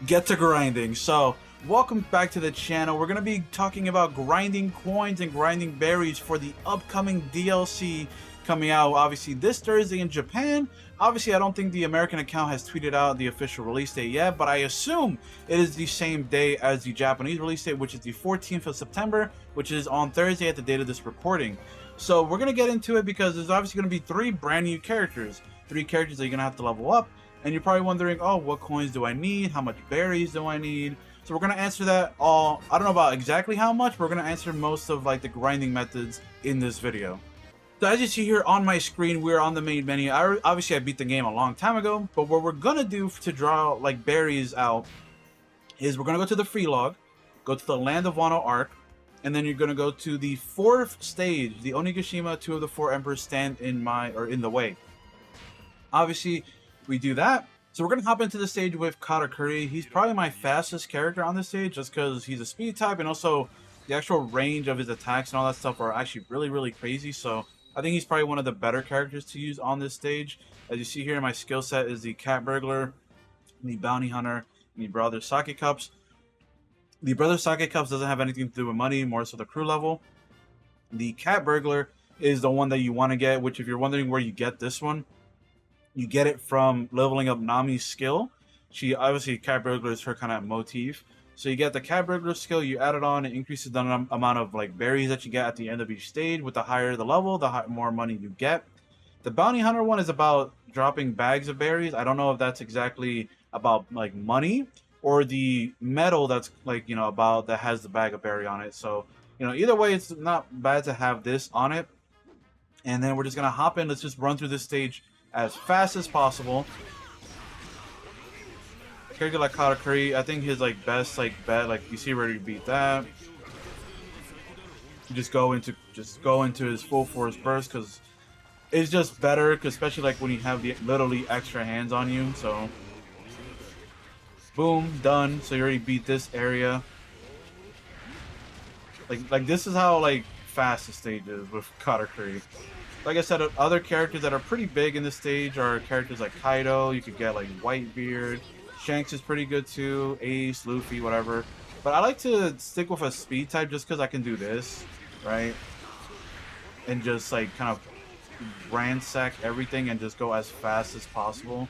Get to grinding. So, welcome back to the channel. We're going to be talking about grinding coins and grinding berries for the upcoming DLC coming out, obviously, this Thursday in Japan. Obviously, I don't think the American account has tweeted out the official release date yet, but I assume it is the same day as the Japanese release date, which is the 14th of September, which is on Thursday at the date of this recording. So, we're going to get into it because there's obviously going to be three brand new characters. Three characters that you're going to have to level up. And you're probably wondering, oh, what coins do I need? How much berries do I need? So we're going to answer that all. I don't know about exactly how much, but we're going to answer most of like the grinding methods in this video. So as you see here on my screen, we're on the main menu. Obviously, I beat the game a long time ago, but what we're going to do to draw like berries out is we're going to go to the free log, go to the Land of Wano Arc, and then you're going to go to the fourth stage, the Onigashima. Two of the four emperors stand in the way. Obviously, we do that. So we're going to hop into the stage with Katakuri. He's probably my fastest character on this stage just because he's a speed type, and also the actual range of his attacks and all that stuff are actually really crazy. So I think he's probably one of the better characters to use on this stage. As you see here, my skill set is the Cat Burglar, the Bounty Hunter, and the Brother Sake Cups. The Brother Sake Cups doesn't have anything to do with money, more so the crew level. The Cat Burglar is the one that you want to get, which if you're wondering where you get this one, you get it from leveling up Nami's skill. She obviously, Cat Burglar is her kind of motif. So you get the Cat Burglar skill, you add it on, it increases the amount of like berries that you get at the end of each stage. With the higher the level, the more money you get. The Bounty Hunter one is about dropping bags of berries. I don't know if that's exactly about like money or the metal that's like, you know, about that has the bag of berry on it. So, you know, either way, it's not bad to have this on it. And then we're just going to hop in. Let's just run through this stage as fast as possible. A character like Katakuri, I think his like best like bet, like you see where you beat that. You just go into his full force burst because it's just better, cause especially like when you have the literally extra hands on you. So boom, done. So you already beat this area. Like this is how like fast the stage is with Katakuri. Like I said, other characters that are pretty big in this stage are characters like Kaido. You could get like Whitebeard. Shanks is pretty good too. Ace, Luffy, whatever. But I like to stick with a speed type just because I can do this, right? And just like kind of ransack everything and just go as fast as possible.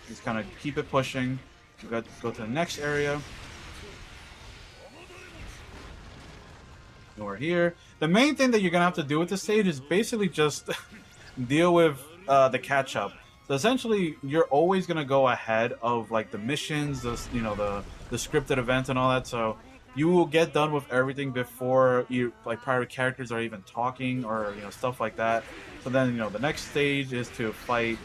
Just kind of keep it pushing. We got to go to the next area. We're here. The main thing that you're gonna have to do with this stage is basically just deal with the catch-up. So essentially, you're always gonna go ahead of like the missions, the scripted events and all that. So you will get done with everything before you like prior characters are even talking or stuff like that. So then the next stage is to fight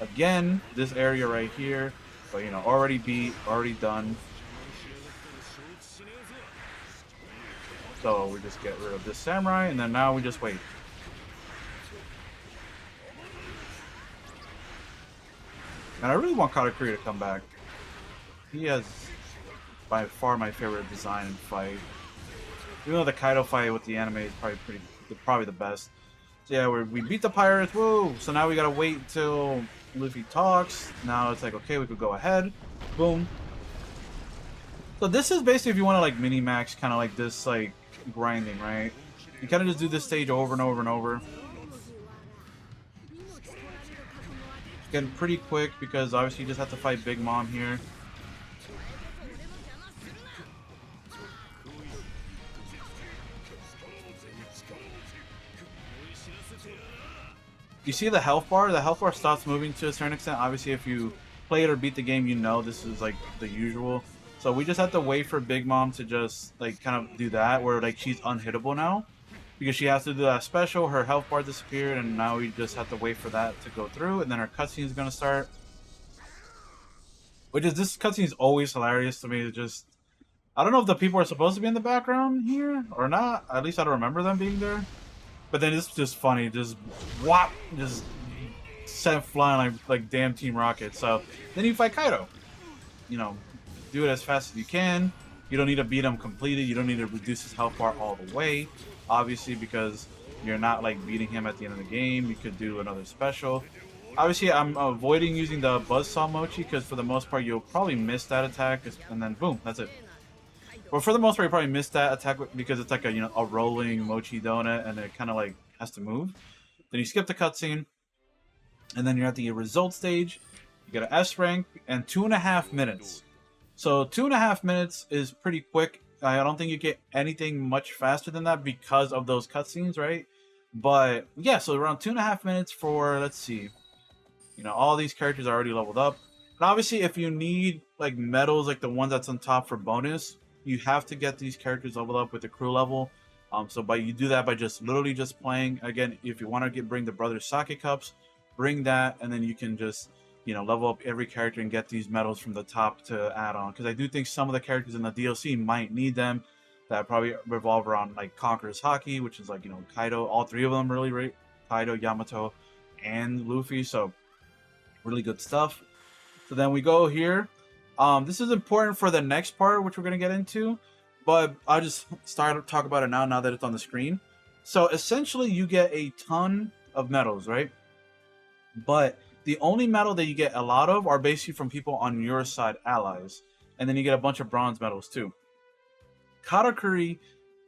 again this area right here. But already beat, already done. So we just get rid of this samurai, and then now we just wait. And I really want Katakuri to come back. He has by far my favorite design and fight. Even though the Kaido fight with the anime is probably the best. So yeah, we beat the pirates. Whoa! So now we gotta wait till Luffy talks. Now it's like, okay, we could go ahead. Boom. So this is basically if you want to like mini max, kind of like this like grinding, right? You kind of just do this stage over and over and over. It's getting pretty quick because obviously you just have to fight Big Mom here. You see the health bar? The health bar stops moving to a certain extent. Obviously, if you play it or beat the game, this is like the usual. So we just have to wait for Big Mom to just like kind of do that, where like she's unhittable now, because she has to do that special. Her health bar disappeared, and now we just have to wait for that to go through, and then our cutscene is gonna start. This cutscene is always hilarious to me. It's just, I don't know if the people are supposed to be in the background here or not. At least I don't remember them being there. But then it's just funny, just whop, just sent flying like damn Team Rocket. So then you fight Kaido. Do it as fast as you can. You don't need to beat him completely. You don't need to reduce his health bar all the way, obviously, because you're not like beating him at the end of the game. You could do another special. Obviously, I'm avoiding using the Buzzsaw Mochi because for the most part, you'll probably miss that attack, and then boom, that's it. But for the most part, you probably miss that attack because it's like a a rolling Mochi donut, and it kind of like has to move. Then you skip the cutscene, and then you're at the result stage. You get an S rank and 2.5 minutes. So 2.5 minutes is pretty quick. I don't think you get anything much faster than that because of those cutscenes, right? But yeah, so around 2.5 minutes for, let's see, all these characters are already leveled up. And obviously, if you need like medals, like the ones that's on top for bonus, you have to get these characters leveled up with the crew level. You do that by just literally just playing. Again, if you want to bring the Brothers Sake Cups, bring that, and then you can just level up every character and get these medals from the top to add on. Because I do think some of the characters in the DLC might need them. That probably revolve around like Conqueror's Haki, which is like Kaido. All three of them really, right? Kaido, Yamato, and Luffy. So really good stuff. So then we go here. This is important for the next part, which we're gonna get into. But I'll just start to talk about it now that it's on the screen. So essentially, you get a ton of medals, right? But the only medal that you get a lot of are basically from people on your side, allies. And then you get a bunch of bronze medals too. Katakuri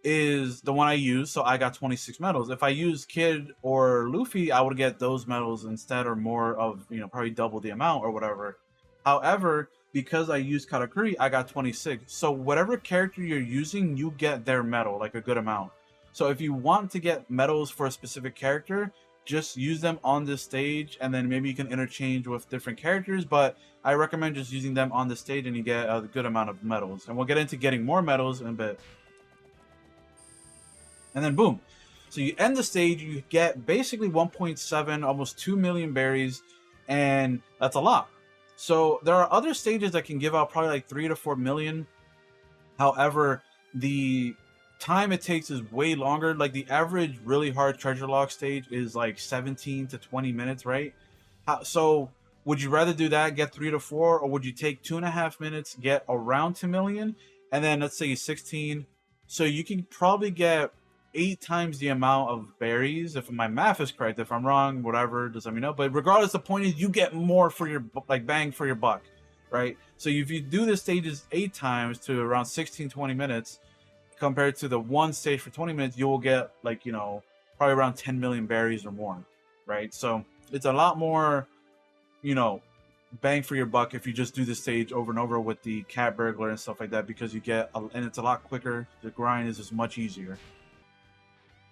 is the one I use, so I got 26 medals. If I use Kid or Luffy, I would get those medals instead, or more of, probably double the amount or whatever. However, because I used Katakuri, I got 26. So whatever character you're using, you get their medal, like a good amount. So if you want to get medals for a specific character, just use them on this stage, and then maybe you can interchange with different characters, but I recommend just using them on the stage and you get a good amount of medals. And we'll get into getting more medals in a bit. And then boom. So you end the stage, you get basically 1.7, almost 2 million berries, and that's a lot. So there are other stages that can give out probably like 3 to 4 million. However, the time it takes is way longer. Like the average really hard treasure log stage is like 17 to 20 minutes, right? So would you rather do that, get 3 to 4, or would you take 2.5 minutes, get around 2 million, and then let's say 16? So you can probably get 8 times the amount of berries, if my math is correct. If I'm wrong, whatever, just let me know. But regardless, the point is you get more for your bang for your buck, right? So if you do the stages 8 times to around 16-20 minutes, compared to the one stage for 20 minutes, you will get like probably around 10 million berries or more, right? So it's a lot more bang for your buck if you just do the stage over and over with the cat burglar and stuff like that, because you get and it's a lot quicker. The grind is just much easier.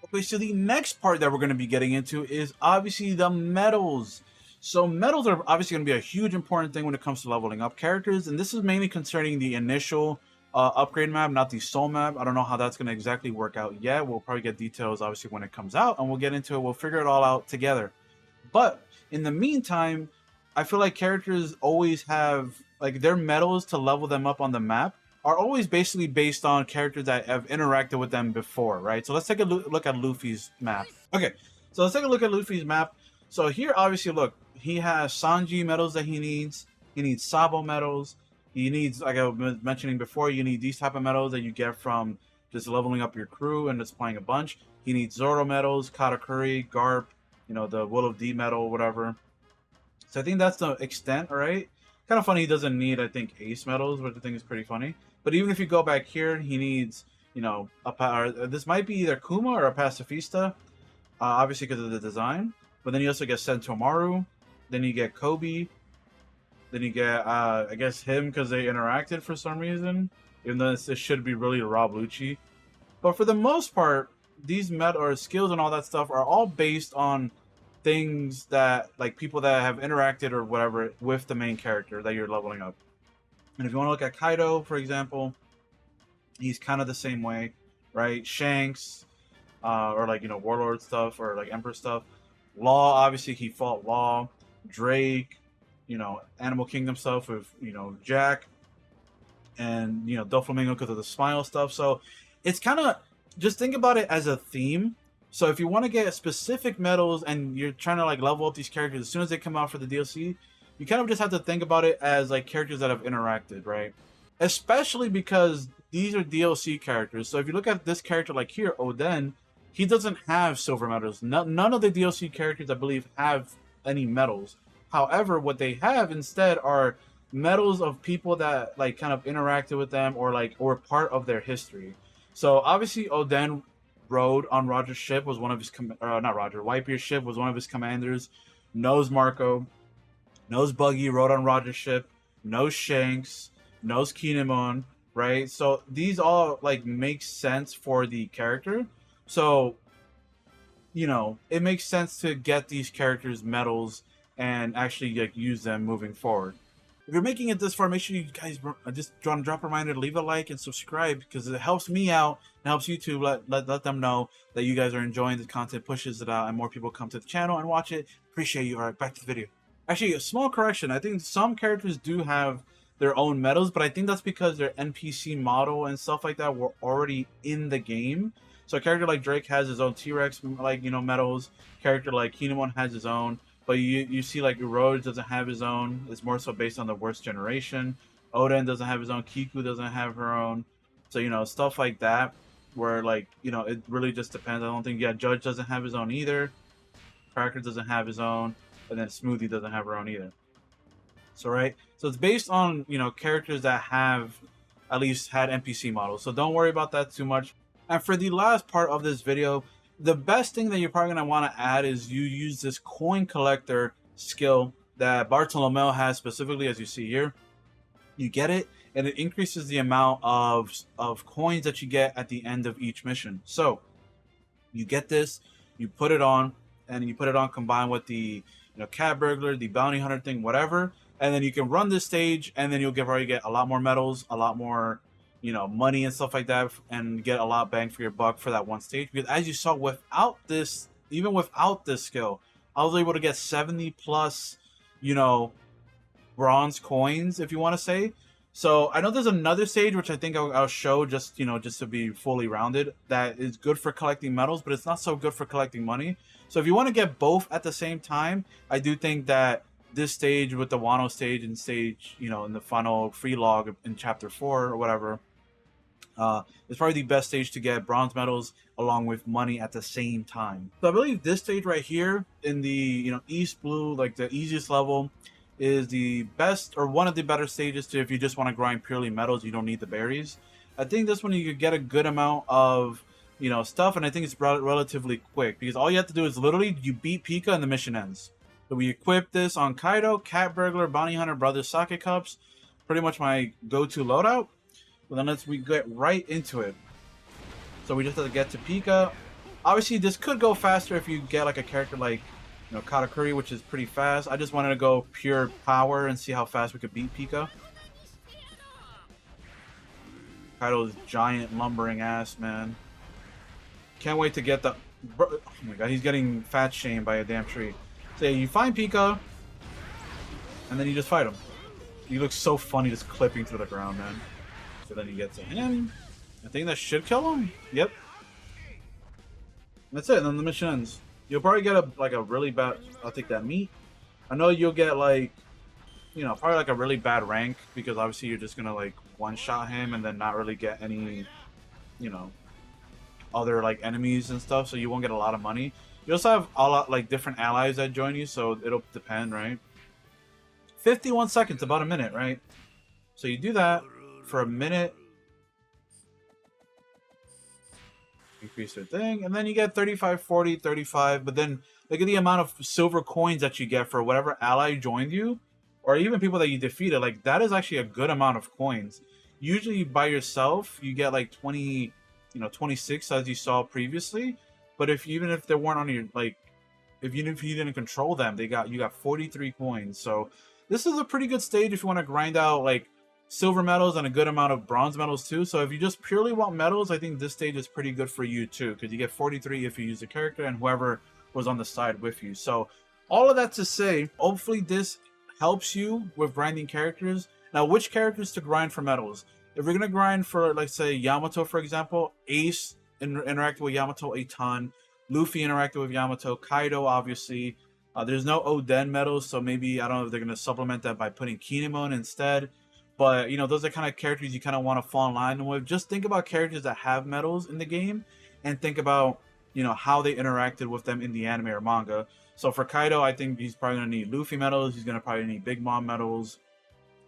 Okay, so the next part that we're going to be getting into is obviously the medals. So medals are obviously going to be a huge important thing when it comes to leveling up characters, and this is mainly concerning the initial upgrade map, not the soul map. I don't know how that's going to exactly work out yet. We'll probably get details obviously when it comes out, and we'll get into it. We'll figure it all out together. But in the meantime, I feel like characters always have like their medals to level them up on the map are always basically based on characters that have interacted with them before, right? So let's take a look at Luffy's map. Okay, so let's take a look at Luffy's map. So here, obviously, look, he has Sanji medals that he needs. He needs Sabo medals. He needs, like I was mentioning before, you need these type of medals that you get from just leveling up your crew and just playing a bunch. He needs Zoro medals, Katakuri, Garp, the Will of D medal, whatever. So I think that's the extent, right? Kind of funny he doesn't need, I think, Ace medals, which I think is pretty funny. But even if you go back here, he needs, this might be either Kuma or a Pacifista, obviously because of the design. But then you also get Sentomaru, then you get Kobe, then you get, I guess, him because they interacted for some reason, even though this should be really Rob Lucci. But for the most part, these skills and all that stuff are all based on things that, like, people that have interacted or whatever with the main character that you're leveling up. And if you want to look at Kaido, for example, he's kind of the same way, right? Shanks, or like, Warlord stuff or like Emperor stuff. Law, obviously, he fought Law. Drake, Animal Kingdom stuff with, Jack. And, Doflamingo because of the smile stuff. So it's kind of, just think about it as a theme. So if you want to get specific medals and you're trying to like level up these characters as soon as they come out for the DLC, you kind of just have to think about it as like characters that have interacted, right? Especially because these are DLC characters. So if you look at this character like here, Oden, he doesn't have silver medals. None of the DLC characters, I believe, have any medals. However, what they have instead are medals of people that like kind of interacted with them or like or part of their history. So obviously Oden rode on Roger's ship, was one of his not Roger, Whitebeard's ship was one of his commanders. Knows Marco, knows Buggy, rode on Roger's ship, knows Shanks, knows Kinemon, right? So these all like make sense for the character. So you know, it makes sense to get these characters medals and actually like use them moving forward. If you're making it this far, make sure you guys just drop a reminder to leave a like and subscribe, because it helps me out and helps YouTube let them know that you guys are enjoying the content, pushes it out, and more people come to the channel and watch it. Appreciate you. All right, back to the video. Actually, a small correction. I think some characters do have their own medals, but I think that's because their NPC model and stuff like that were already in the game. So a character like Drake has his own T-Rex, like, you know, medals. Character like Kinemon has his own. But you see, like, Rhodes doesn't have his own. It's more so based on the worst generation. Oden doesn't have his own. Kiku doesn't have her own. So, you know, stuff like that, where, like, you know, it really just depends. I don't think, yeah, Judge doesn't have his own either. Cracker doesn't have his own. And then Smoothie doesn't have her own either. So, right? So it's based on, you know, characters that have at least had NPC models. So don't worry about that too much. And for the last part of this video, the best thing that you're probably going to want to add is you use this coin collector skill that Bartolomeo has specifically, as you see here. You get it, and it increases the amount of coins that you get at the end of each mission. So you get this, you put it on, and you put it on combined with the, you know, cat burglar, the bounty hunter thing, whatever, and then you can run this stage, and then you'll probably get a lot more medals, a lot more, you know, money and stuff like that, and get a lot bang for your buck for that one stage. Because as you saw, without this, even without this skill, I was able to get 70 plus, you know, bronze coins, if you want to say. So I know there's another stage which I think I'll show, just, you know, just to be fully rounded, that is good for collecting medals, but it's not so good for collecting money. So if you want to get both at the same time, I do think that this stage with the Wano stage and stage, you know, in the final free log in chapter 4 or whatever, it's probably the best stage to get bronze medals along with money at the same time. So I believe this stage right here in the, you know, East Blue, like the easiest level, is the best or one of the better stages to if you just want to grind purely medals. You don't need the berries. I think this one you could get a good amount of, you know, stuff, and I think it's relatively quick because all you have to do is literally you beat Pika and the mission ends. So we equip this on Kaido, Cat Burglar, Bounty Hunter, Brothers, Sake Cups. Pretty much my go-to loadout. But then we get right into it. So we just have to get to Pika. Obviously, this could go faster if you get like a character like, you know, Katakuri, which is pretty fast. I just wanted to go pure power and see how fast we could beat Pika. Kaido's giant lumbering ass, man. Can't wait to get the... Oh my god, he's getting fat shamed by a damn tree. So yeah, you find Pika, and then you just fight him. He looks so funny just clipping through the ground, man. So then you get to him. I think that should kill him. Yep. That's it, and then the mission ends. You'll probably get a really bad... I'll take that meat. I know you'll get like, you know, probably like a really bad rank, because obviously you're just gonna like one-shot him and then not really get any, you know, other like enemies and stuff, so you won't get a lot of money. You also have a lot like different allies that join you, so it'll depend, right? 51 seconds, about a minute, right? So you do that for a minute, increase their thing, and then you get 35, 40, 35, but then look at the amount of silver coins that you get for whatever ally joined you, or even people that you defeated. Like, that is actually a good amount of coins. Usually by yourself, you get like 20, you know, 26 as you saw previously, but even if they weren't on your, like, if you didn't control them, you got 43 coins. So this is a pretty good stage if you want to grind out like silver medals and a good amount of bronze medals too. So if you just purely want medals, I think this stage is pretty good for you too, because you get 43 if you use the character and whoever was on the side with you. So all of that to say, hopefully this helps you with grinding characters. Now, which characters to grind for medals? If we're gonna grind for, like, say Yamato, for example, Ace interacted with Yamato a ton, Luffy interacted with Yamato, Kaido obviously. There's no Oden medals, so maybe, I don't know if they're gonna supplement that by putting Kinemon instead. But, you know, those are kind of characters you kind of want to fall in line with. Just think about characters that have medals in the game, and think about, you know, how they interacted with them in the anime or manga. So for Kaido, I think he's probably gonna need Luffy medals. He's gonna probably need Big Mom medals.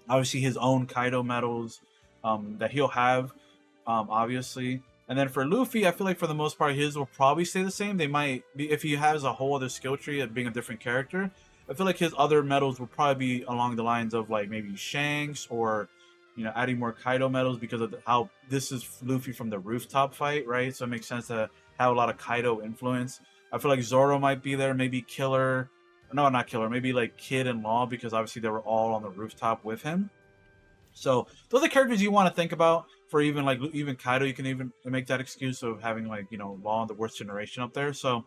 Obviously, his own Kaido medals that he'll have, obviously. And then for Luffy, I feel like for the most part, his will probably stay the same. They might be, if he has a whole other skill tree of being a different character, I feel like his other medals will probably be along the lines of like maybe Shanks or, you know, adding more Kaido medals because of how this is Luffy from the rooftop fight, right? So it makes sense to have a lot of Kaido influence. I feel like Zoro might be there, maybe Killer. No, not Killer. Maybe like Kid and Law, because obviously they were all on the rooftop with him. So those are characters you want to think about for even like even Kaido. You can even make that excuse of having like, you know, Law and the worst generation up there. So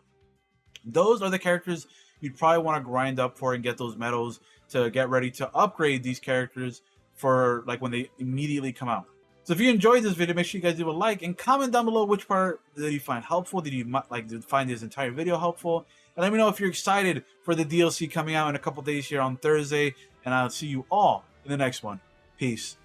those are the characters you'd probably want to grind up for and get those medals to get ready to upgrade these characters for like when they immediately come out. So if you enjoyed this video, make sure you guys do a like and comment down below which part did you find helpful. Did you find this entire video helpful? And let me know if you're excited for the DLC coming out in a couple days here on Thursday. And I'll see you all in the next one. Peace.